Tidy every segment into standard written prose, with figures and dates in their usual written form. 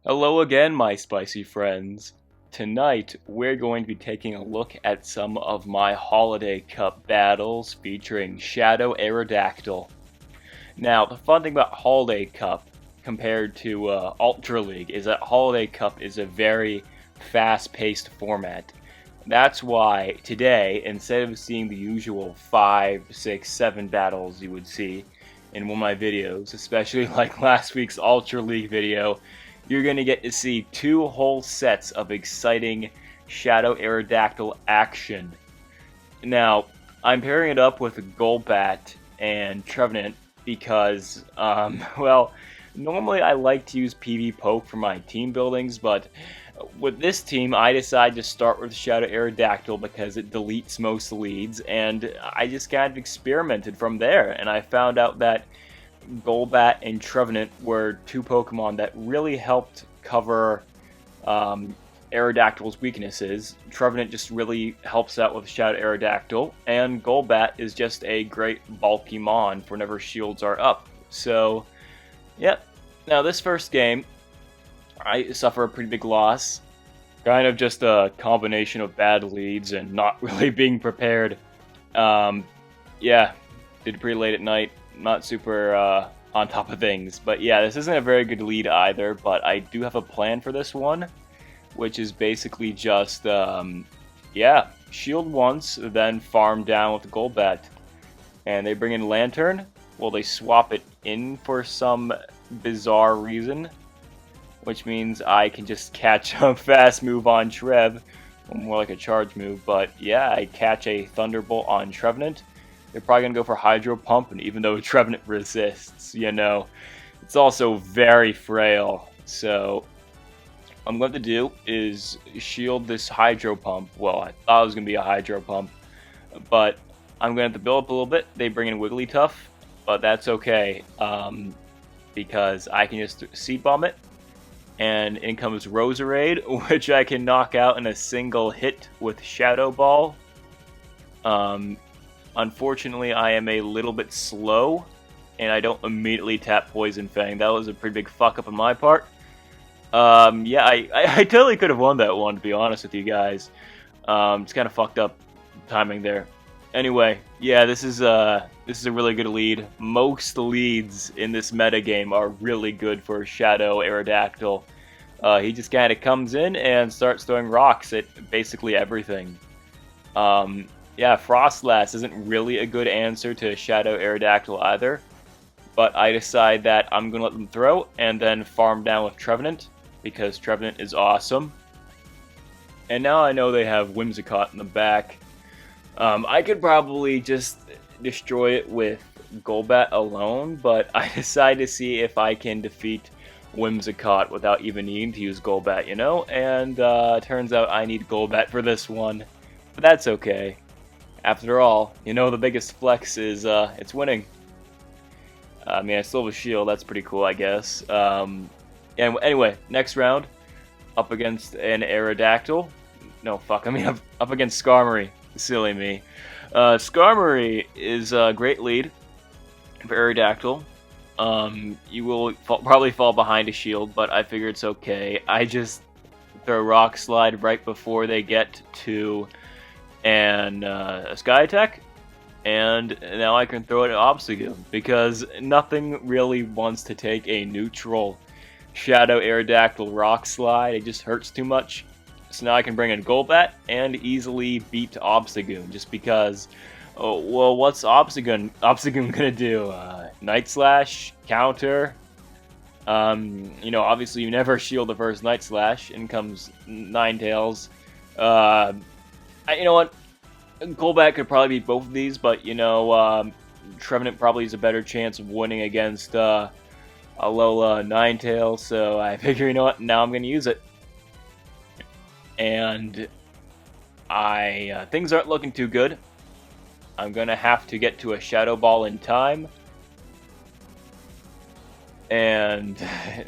Hello again, my spicy friends. Tonight, we're going to be taking a look at some of my Holiday Cup battles featuring Shadow Aerodactyl. Now, the fun thing about Holiday Cup compared to Ultra League is that Holiday Cup is a very fast-paced format. That's why today, instead of seeing the usual 5, 6, 7 battles you would see in one of my videos, especially like last week's Ultra League video, you're going to get to see 2 whole sets of exciting Shadow Aerodactyl action. Now, I'm pairing it up with Golbat and Trevenant because, well, normally I like to use PV Poke for my team buildings, but with this team, I decided to start with Shadow Aerodactyl because it deletes most leads, and I just kind of experimented from there, and I found out that Golbat and Trevenant were 2 Pokemon that really helped cover Aerodactyl's weaknesses. Trevenant just really helps out with Shadow Aerodactyl, and Golbat is just a great bulky mon for whenever shields are up. So, yep. Now this first game, I suffer a pretty big loss. Kind of just a combination of bad leads and not really being prepared. Yeah, did pretty late at night. Not super on top of things. But yeah, this isn't a very good lead either, but I do have a plan for this one, which is basically just, yeah, shield once, then farm down with Golbat. And they bring in Lantern. Well, they swap it in for some bizarre reason, which means I can just catch a fast move on Trev, more like a charge move. But yeah, I catch a Thunderbolt on Trevenant. They're probably going to go for Hydro Pump, and even though Trevenant resists, you know, it's also very frail. So what I'm going to do is shield this Hydro Pump. Well, I thought it was going to be a Hydro Pump, but I'm going to have to build up a little bit. They bring in Wigglytuff, but that's okay, because I can just Seed Bomb it, and in comes Roserade, which I can knock out in a single hit with Shadow Ball. Unfortunately, I am a little bit slow, and I don't immediately tap Poison Fang. That was a pretty big fuck-up on my part. Yeah, I totally could have won that one, to be honest with you guys. It's kind of fucked up timing there. Anyway, yeah, this is a really good lead. Most leads in this metagame are really good for Shadow Aerodactyl. He just kind of comes in and starts throwing rocks at basically everything. Yeah, Frostlass isn't really a good answer to Shadow Aerodactyl either, but I decide that I'm going to let them throw and then farm down with Trevenant, because Trevenant is awesome. And now I know they have Whimsicott in the back. I could probably just destroy it with Golbat alone, but I decide to see if I can defeat Whimsicott without even needing to use Golbat, you know? And turns out I need Golbat for this one, but that's okay. After all, you know, the biggest flex is it's winning. I mean, I still have a shield. That's pretty cool, I guess. And anyway, next round, up against an Aerodactyl. No, fuck. I mean, up against Skarmory. Silly me. Skarmory is a great lead for Aerodactyl. You will probably fall behind a shield, but I figure it's okay. I just throw Rock Slide right before they get to a Sky Attack, and now I can throw it at Obstagoon, because nothing really wants to take a neutral Shadow Aerodactyl Rock Slide. It just hurts too much. So now I can bring in Golbat and easily beat Obstagoon, just because, oh, well, what's Obstagoon gonna do? Night Slash, counter. You know, obviously you never shield the first Night Slash. In comes Ninetales. You know what? Golbat could probably beat both of these, but, you know, Trevenant probably has a better chance of winning against Alola Ninetales, so I figure, you know what, now I'm going to use it. And things aren't looking too good. I'm going to have to get to a Shadow Ball in time. And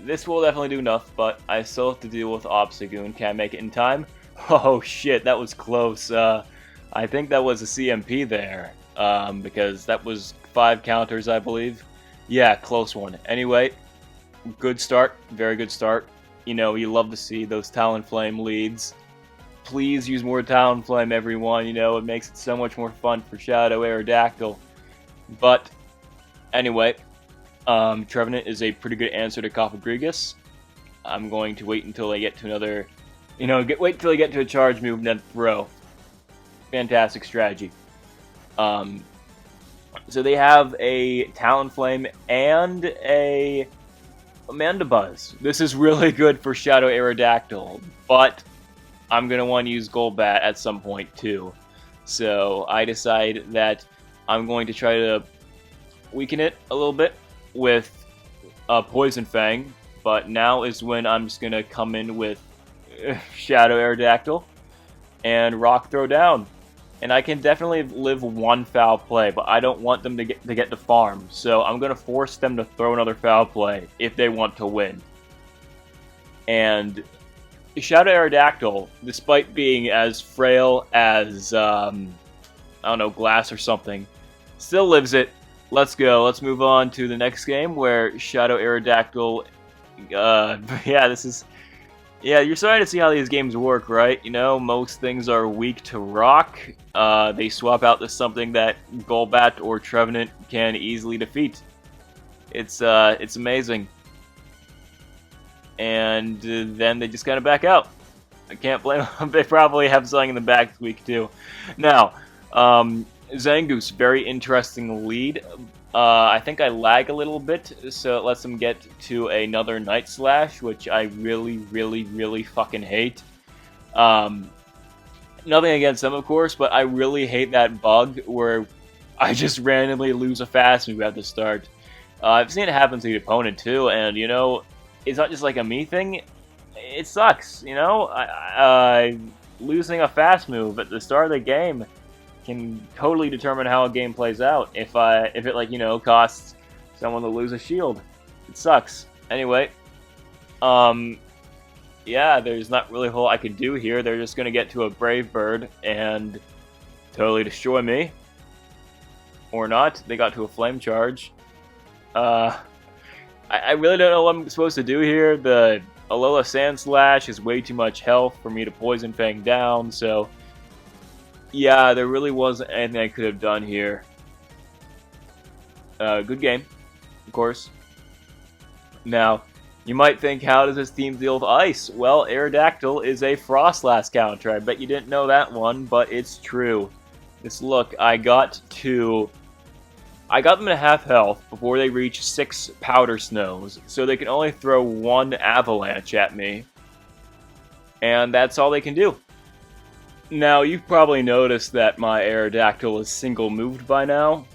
this will definitely do enough, but I still have to deal with Obstagoon. Can I make it in time? Oh shit, that was close. I think that was a CMP there, because that was 5 counters, I believe. Yeah, close one. Anyway, good start, very good start. you know, you love to see those Talonflame leads. Please use more Talonflame, everyone. You know, it makes it so much more fun for Shadow Aerodactyl. But anyway, Trevenant is a pretty good answer to Cofagrigus. I'm going to wait until I get to another, you know, wait until I get to a charge move and then throw. Fantastic strategy. So they have a Talonflame and a Mandibuzz. This is really good for Shadow Aerodactyl, but I'm going to want to use Golbat at some point too. So I decide that I'm going to try to weaken it a little bit with Poison Fang, but now is when I'm just going to come in with Shadow Aerodactyl and Rock Throw down. And I can definitely live one foul play, but I don't want them to get the farm. So I'm going to force them to throw another foul play if they want to win. And Shadow Aerodactyl, despite being as frail as, I don't know, glass or something, still lives it. Let's go. Let's move on to the next game where Shadow Aerodactyl, yeah, this is... Yeah, you're starting to see how these games work, right? You know, most things are weak to rock. They swap out to something that Golbat or Trevenant can easily defeat. It's amazing. And then they just kind of back out. I can't blame them. They probably have something in the back this week, too. Now, Zangoose, very interesting lead. I think I lag a little bit, so it lets them get to another Night Slash, which I really, really, really fucking hate. Nothing against them, of course, but I really hate that bug where I just randomly lose a fast move at the start. I've seen it happen to the opponent, too, and, you know, it's not just like a me thing. It sucks, you know? Losing a fast move at the start of the game can totally determine how a game plays out. If it, like, you know, costs someone to lose a shield, it sucks. Anyway, yeah, there's not really a whole lot I can do here. They're just gonna get to a Brave Bird and totally destroy me, or not. They got to a Flame Charge. I really don't know what I'm supposed to do here. The Alola Sand Slash is way too much health for me to Poison Fang down, so yeah, there really wasn't anything I could have done here. Good game, of course. Now, you might think, how does this team deal with ice? Well, Aerodactyl is a Frostlass counter. I bet you didn't know that one, but it's true. Just look, I got them at half health before they reach 6 Powder Snows, so they can only throw 1 Avalanche at me. And that's all they can do. Now, you've probably noticed that my Aerodactyl is single-moved by now,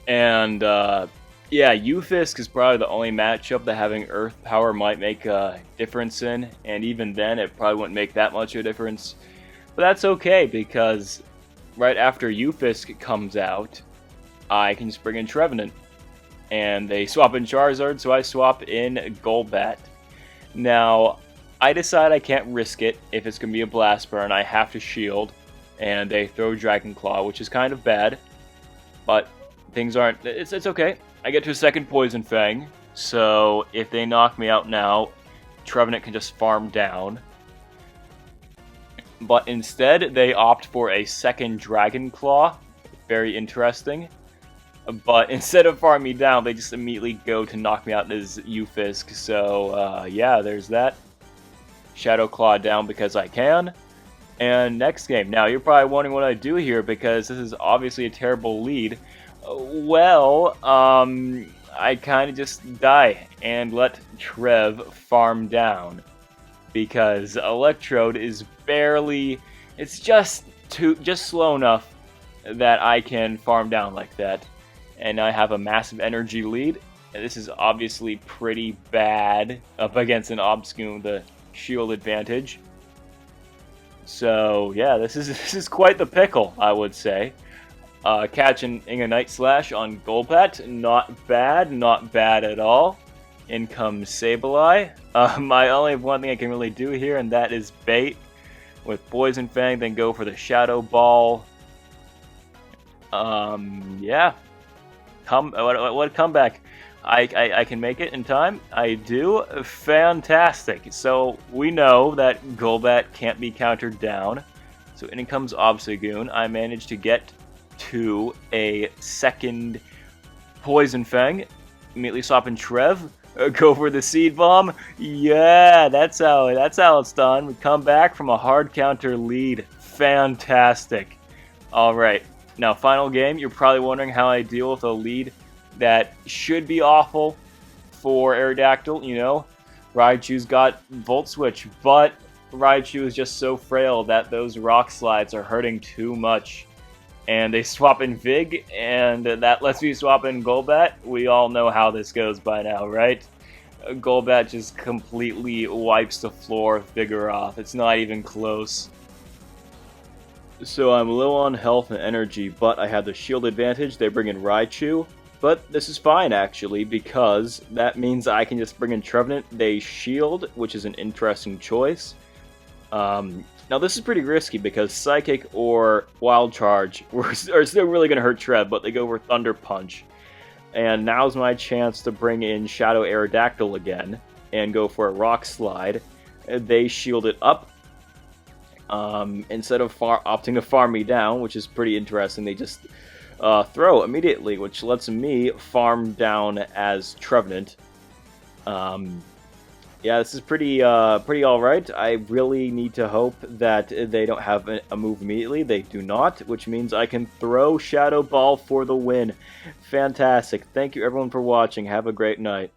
and, yeah, Ufisk is probably the only matchup that having Earth Power might make a difference in, and even then, it probably wouldn't make that much of a difference. But that's okay, because right after Ufisk comes out, I can just bring in Trevenant, and they swap in Charizard, so I swap in Golbat. Now, I decide I can't risk it if it's going to be a Blast Burn. I have to shield, and they throw Dragon Claw, which is kind of bad, but things aren't... It's okay. I get to a second Poison Fang, so if they knock me out now, Trevenant can just farm down. But instead, they opt for a second Dragon Claw. Very interesting. But instead of farming me down, they just immediately go to knock me out as Ufisk, so yeah, there's that. Shadow Claw down because I can. And next game. Now, you're probably wondering what I do here because this is obviously a terrible lead. Well, I kind of just die and let Trev farm down because Electrode is barely... It's just slow enough that I can farm down like that. And I have a massive energy lead. And this is obviously pretty bad up against an Obscune with a shield advantage. So yeah, this is quite the pickle, I would say. Catching a Night Slash on Golbat, not bad at all. In comes Sableye. My only one thing I can really do here, and that is bait with Poison Fang, then go for the Shadow Ball. Yeah. What a comeback. I can make it in time. I do. Fantastic. So we know that Golbat can't be countered down. So in comes Obstagoon. I managed to get to a second Poison Fang. Immediately swap in Trev. Go for the Seed Bomb. Yeah, that's how it's done. We come back from a hard counter lead. Fantastic. All right. Now, final game. You're probably wondering how I deal with a lead that should be awful for Aerodactyl. You know, Raichu's got Volt Switch, but Raichu is just so frail that those Rock Slides are hurting too much. And they swap in Vig, and that lets me swap in Golbat. We all know how this goes by now, right? Golbat just completely wipes the floor with Vigoroth. It's not even close. So I'm low on health and energy, but I have the shield advantage. They bring in Raichu. But this is fine, actually, because that means I can just bring in Trevenant. They shield, which is an interesting choice. Now, this is pretty risky because Psychic or Wild Charge are still really going to hurt Trev, but they go for Thunder Punch. And now's my chance to bring in Shadow Aerodactyl again and go for a Rock Slide. They shield it up. Instead of opting to farm me down, which is pretty interesting, they just throw immediately, which lets me farm down as Trevenant. Yeah, this is pretty alright. I really need to hope that they don't have a move immediately. They do not, which means I can throw Shadow Ball for the win. Fantastic. Thank you everyone for watching. Have a great night.